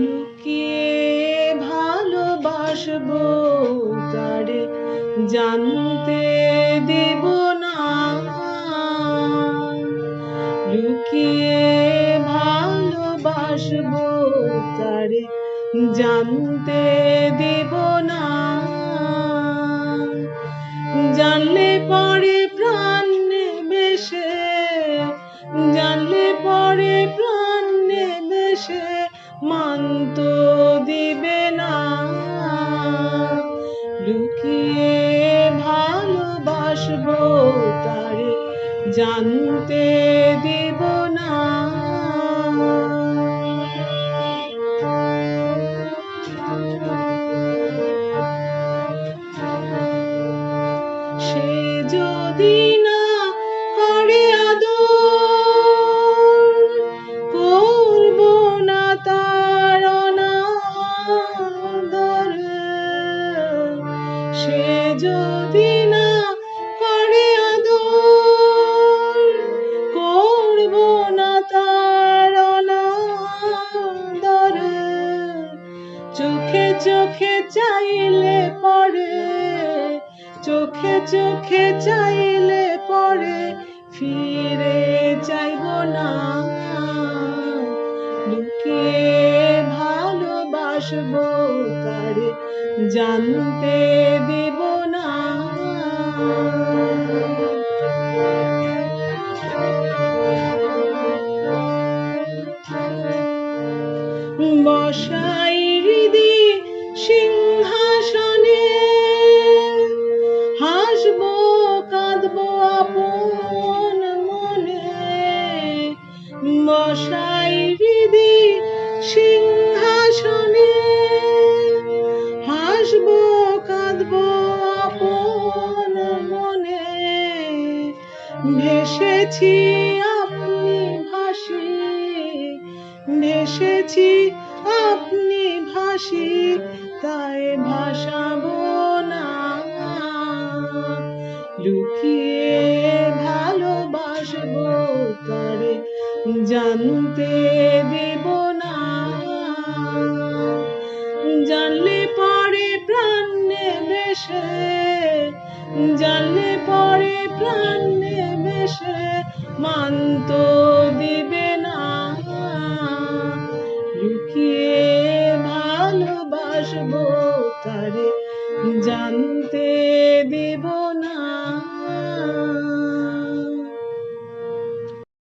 লুকিয়ে ভালোবাসবো তারে জানতে দেব না। লুকিয়ে ভালোবাসবো তারে জানতে দেব না। জানলে পরে প্রাণ নেবে সে, জানলে পরে প্রাণ নেবে সে, মান তো দিবে না। লুকিয়ে ভালোবাসবো তারে জানতে দেব না। সে যদি না করে আদর, করব না তার অনাদর। সে যদি না করে আদর, করব না তার অনাদর। চোখে চোখে চাইলে পরে, চোখে চোখে চাইলে পরে ফিরে চাইব না। লুকিয়ে ভালোবাসবো তারে জানতে দেব না। বসাই হৃদি সিংহাসনে, হাসবো কাঁদবো আপন মনে। বসাই হৃদি সিংহাসনে, হাসবো কাঁদবো আপন মনে। ভেসেছি আপনি ভাসি, ভেসেছি আপনি ভাসি, তাই ভাসাবো না। লুকিয়ে ভালোবাসবো তারে জানতে দেব না। জানলে পরে প্রাণ নেবে সে, জানলে পরে প্রাণ নেবে সে, মান তো